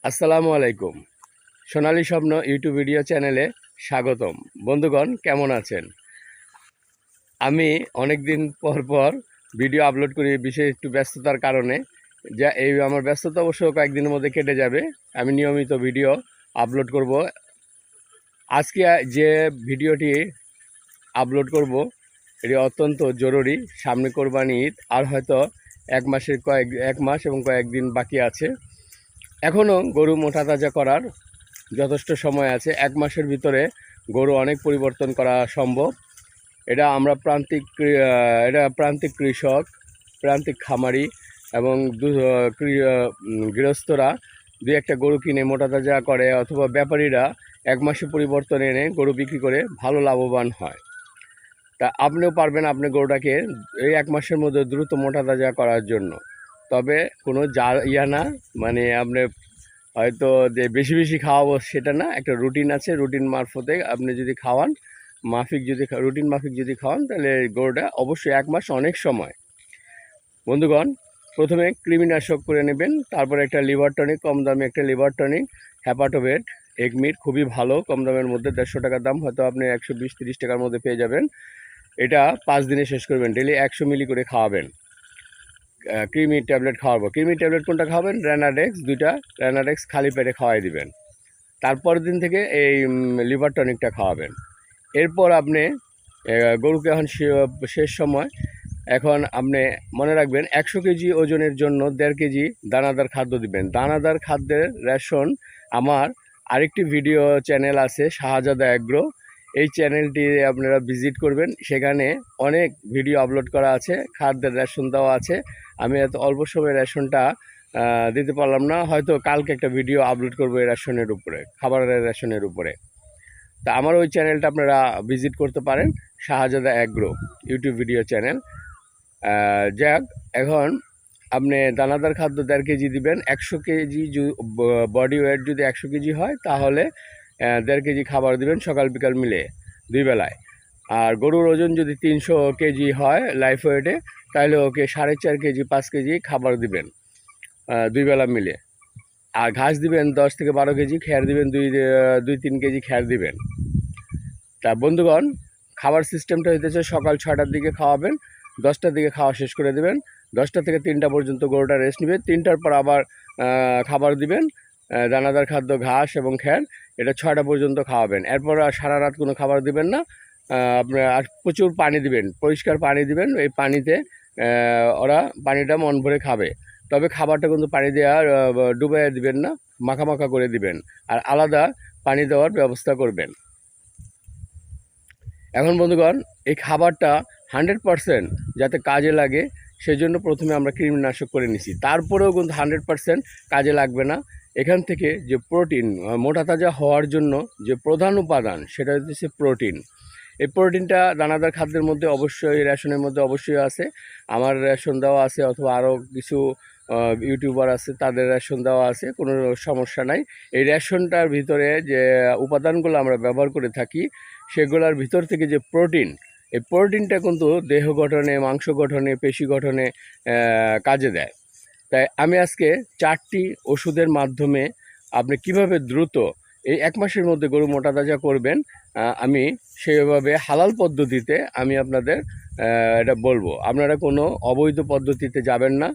আসসালামু আলাইকুম। সোনালী স্বপ্ন ইউটিউব ভিডিও চ্যানেলে স্বাগতম। বন্ধুগণ, কেমন আছেন? আমি অনেক দিন পর ভিডিও আপলোড করি, বিশেষ একটু ব্যস্ততার কারণে। আমার ব্যস্ততা অবশ্য কয়েকদিনের মধ্যে কেটে যাবে। আমি নিয়মিত ভিডিও আপলোড করব। আজকে যে ভিডিওটি আপলোড করব এটি অত্যন্ত জরুরি। সামনে কোরবানি ঈদ, আর হয়তো এক মাস এবং কয়েকদিন বাকি আছে। এখনও গরু মোটা তাজা করার যথেষ্ট সময় আছে। এক মাসের ভিতরে গরু অনেক পরিবর্তন করা সম্ভব। আমরা প্রান্তিক কৃষক, প্রান্তিক খামারি এবং গৃহস্থরা দুই একটা গরু কিনে মোটা তাজা করে, অথবা ব্যাপারীরা এক মাসে পরিবর্তন এনে গরু বিক্রি করে ভালো লাভবান হয়। তা আপনিও পারবেন আপনার গরুটাকে এই এক মাসের মধ্যে দ্রুত মোটা তাজা করার জন্য। তবে কোনো না, মানে আপনি হয়তো যে বেশি বেশি খাওয়াবো সেটা না, একটা রুটিন আছে। রুটিন মারফতে আপনি যদি খাওয়ান, রুটিন মাফিক যদি খাওয়ান, তাহলে গরুটা অবশ্যই এক মাস অনেক সময়। বন্ধুগণ, প্রথমে কৃমিনাশক করে নেবেন, তারপরে একটা লিভার টনিক, কম দামে একটা লিভার টনিক, হ্যাপাটোভেট, এগমিট, খুবই ভালো, কম দামের মধ্যে 150 টাকার দাম, হয়তো আপনি 120-30 টাকার মধ্যে পেয়ে যাবেন। এটা 5 দিনে শেষ করবেন। ডেলি 100 মিলি করে খাওয়াবেন। ক্রিমি ট্যাবলেট খাওয়াবো। ক্রিমি ট্যাবলেট কোনটা খাওয়াবেন? রেনাডেক্স, 2টা রেনাডেক্স খালি পেটে খাওয়াই দিবেন। তারপরের দিন থেকে এই লিভার টনিকটা খাওয়াবেন। এরপর আপনি গরুকে এখন শেষ সময়, এখন আপনি মনে রাখবেন 100 কেজি ওজনের জন্য 1.5 কেজি দানাদার খাদ্য দিবেন। দানাদার খাদ্যের রেশন আমার আরেকটি ভিডিও চ্যানেল আছে, শাহজাদা অ্যাগ্রো। এই চ্যানেলটি আপনারা ভিজিট করবেন, সেখানে অনেক ভিডিও আপলোড করা আছে, খাদ্যের রেশন দেওয়া আছে। আমি এত অল্প সময় রেশনটা দিতে পারলাম না, হয়তো কালকে একটা ভিডিও আপলোড করবো এই রেশনের উপরে, খাবারের রেশনের উপরে। তা আমার ওই চ্যানেলটা আপনারা ভিজিট করতে পারেন, শাহজাদা অ্যাগ্রো ইউটিউব ভিডিও চ্যানেল। যাক, এখন আপনি দানাদার খাদ্য 1.5 কেজি দিবেন। 100 কেজি বডি ওয়েট যদি 100 কেজি হয়, তাহলে 1.5 কেজি খাবার দিবেন সকাল বিকাল মিলে 2 বেলায়। আর গরুর ওজন যদি 300 কেজি হয় লাইফ ওয়েটে, তাহলে ওকে 4.5 কেজি 5 কেজি খাবার দিবেন 2 বেলা মিলে। আর ঘাস দিবেন 10 থেকে 12 কেজি, খ্যার দিবেন 2-3 কেজি খ্যার দিবেন। তা বন্ধুগণ, খাবার সিস্টেমটা হইতেছে সকাল 6টার দিকে খাওয়াবেন, 10টার দিকে খাওয়া শেষ করে দেবেন। 10টা থেকে 3টা পর্যন্ত গরুটা রেস্ট নেবে, 3টার পর আবার খাবার দিবেন, দানাদার খাদ্য ঘাস এবং খ্যার। এটা 6টা পর্যন্ত খাওয়াবেন। এরপর আর সারা রাত কোনো খাবার দিবেন না। আপনার আর প্রচুর পানি দিবেন, পরিষ্কার পানি দিবেন। এই পানিতে ওরা পানিটা মন ভরে খাবে। তবে খাবারটা কিন্তু পানি দেওয়া ডুবাইয়া দিবেন না, মাখা মাখা করে দিবেন, আর আলাদা পানি দেওয়ার ব্যবস্থা করবেন। এখন বন্ধুগণ, এই খাবারটা 100% যাতে কাজে লাগে, সেই জন্য প্রথমে আমরা কৃমিনাশক করে নিছি। তারপরেও কিন্তু 100% কাজে লাগবে না। এখান থেকে যে প্রোটিন, মোটা তাজা হওয়ার জন্য যে প্রধান উপাদান, সেটা হচ্ছে প্রোটিন। এই প্রোটিনটা দানাদার খাদ্যের মধ্যে অবশ্যই, রেশনের মধ্যে অবশ্যই আছে। আমার রেশন দেওয়া আছে, অথবা আরও কিছু ইউটিউবার আছে, তাদের রেশন দেওয়া আছে, কোনো সমস্যা নাই। এই রেশনটার ভিতরে যে উপাদানগুলো আমরা ব্যবহার করে থাকি, সেগুলোর ভিতর থেকে যে প্রোটিন, এই প্রোটিনটা কিন্তু দেহ গঠনে, মাংস গঠনে, পেশি গঠনে কাজে দেয়। তাই আমি আজকে 4টি ওষুধের মাধ্যমে আপনি কিভাবে দ্রুত এই এক মাসের মধ্যে গরু মোটা তাজা করবেন, আমি সেইভাবে হালাল পদ্ধতিতে আমি আপনাদের এটা বলবো। আপনারা কোনো অবৈধ পদ্ধতিতে যাবেন না।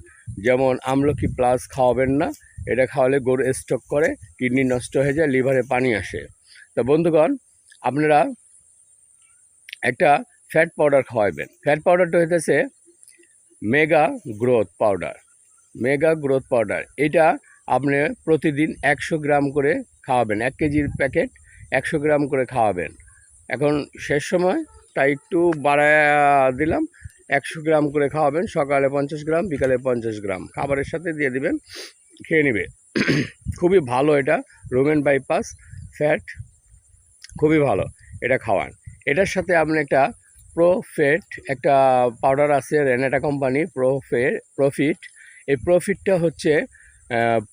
যেমন আমলকি প্লাস খাওয়াবেন না, এটা খাওয়ালে গরু স্ট্রোক করে, কিডনি নষ্ট হয়ে যায়, লিভারে পানি আসে। তা বন্ধুগণ, আপনারা একটা ফ্যাট পাউডার খাওয়াবেন। ফ্যাট পাউডারটা হইতেছে mega growth powder. Mega growth powder এটা আপনি প্রতিদিন 100 গ্রাম করে খাওয়াবেন। 1 কেজির প্যাকেট 100 গ্রাম করে খাওয়াবেন। এখন শেষ সময় তাই একটু বাড়ায় দিলাম, 100 গ্রাম করে খাওয়াবেন। সকালে 50 গ্রাম, বিকালে 50 গ্রাম খাবারের সাথে দিয়ে দিবেন, খেয়ে নেবে। খুবই ভালো এটা, রোমেন বাইপাস ফ্যাট, খুবই ভালো, এটা খাওয়ান। এটার সাথে আপনি একটা প্রোফেট, একটা পাউডার আছে রেনাটা কোম্পানি, প্রফিট। এই প্রফিটটা হচ্ছে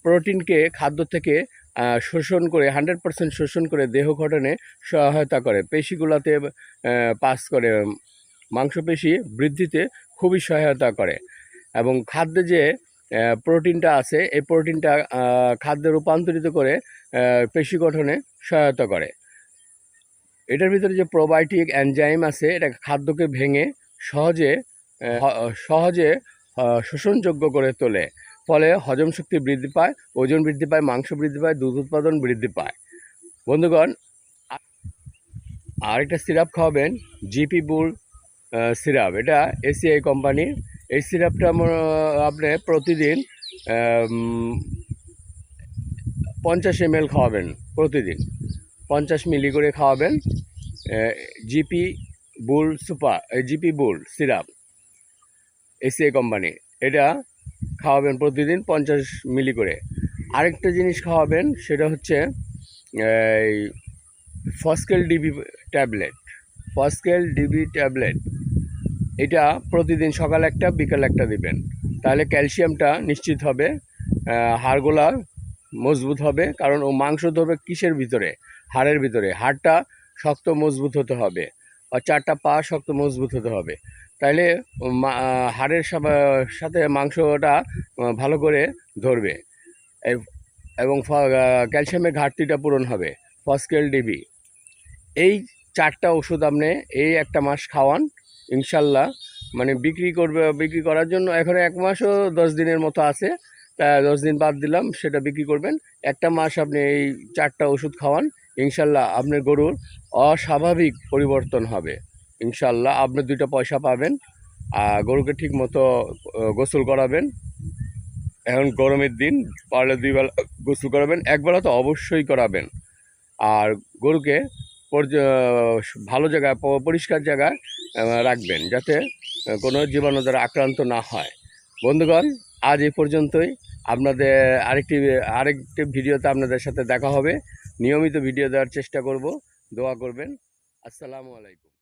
প্রোটিনকে খাদ্য থেকে শোষণ করে, 100% শোষণ করে দেহ গঠনে সহায়তা করে, পেশিগুলোতে পাস করে, মাংসপেশি বৃদ্ধিতে খুবই সহায়তা করে। এবং খাদ্যে যে প্রোটিনটা আছে, এই প্রোটিনটা খাদ্যে রূপান্তরিত করে পেশি গঠনে সহায়তা করে। এটার ভিতরে যে প্রোবায়োটিক এনজাইম আছে, এটা খাদ্যকে ভেঙে সহজে সহজে শোষণযোগ্য করে তোলে। ফলে হজম শক্তি বৃদ্ধি পায়, ওজন বৃদ্ধি পায়, মাংস বৃদ্ধি পায়, দুধ উৎপাদন বৃদ্ধি পায়। বন্ধুগণ, আরেকটা সিরাপ খাওয়াবেন, জিপি বুল সিরাপ। এটা এসিআই কোম্পানির। এই সিরাপটা আপনি প্রতিদিন 50 ml খাওয়াবেন, প্রতিদিন 50 মিলি করে খাওয়াবেন। জিপি বুল সুপার, জিপি বুল সিরাপ এসিআই কোম্পানি, এটা খাওয়াবেন প্রতিদিন 50 মিলি করে। আরেকটা জিনিস খাওয়াবেন, সেটা হচ্ছে এই ফসকেল ডিবি ট্যাবলেট। ফসকেল ডিবি ট্যাবলেট এটা প্রতিদিন সকাল একটা বিকাল একটা দিবেন, তাহলে ক্যালসিয়ামটা নিশ্চিত হবে, হাড়গুলা মজবুত হবে। কারণ ও মাংস ধরবে কিসের ভিতরে? হাড়ের ভিতরে। হাড়টা শক্ত মজবুত হতে হবে, আর 4টা পা শক্ত মজবুত হতে হবে, তাইলে হাড়ের সাথে মাংসটা ভালো করে ধরবে এবং ক্যালসিয়ামের ঘাটতিটা পূরণ হবে। ফসকেল ডিবি, এই 4টা ওষুধ আপনি এই একটা মাস খাওয়ান, ইনশাল্লাহ। মানে বিক্রি করার জন্য এখন 1 মাসও 10 দিনের মতো আছে, তা 10 দিন বাদ দিলাম, সেটা বিক্রি করবেন। একটা মাস আপনি এই 4টা ওষুধ খাওয়ান, ইনশাল্লাহ আপনার গরুর অস্বাভাবিক পরিবর্তন হবে। ইনশাল্লাহ আপনি 2টা পয়সা পাবেন। আর গরুকে ঠিক মতো গোসল করাবেন। এখন গরমের দিন, পারলে 2 বেলা গোসল করাবেন, 1 বেলা তো অবশ্যই করাবেন। আর গরুকে ভালো জায়গায়, পরিষ্কার জায়গায় রাখবেন, যাতে কোনো জীবাণু দ্বারা আক্রান্ত না হয়। বন্ধুগণ, আজ এই পর্যন্তই। আপনাদের আরেকটি ভিডিওতে আপনাদের সাথে দেখা হবে। নিয়মিত ভিডিও দেওয়ার চেষ্টা করব, দোয়া করবেন। আসসালামু আলাইকুম।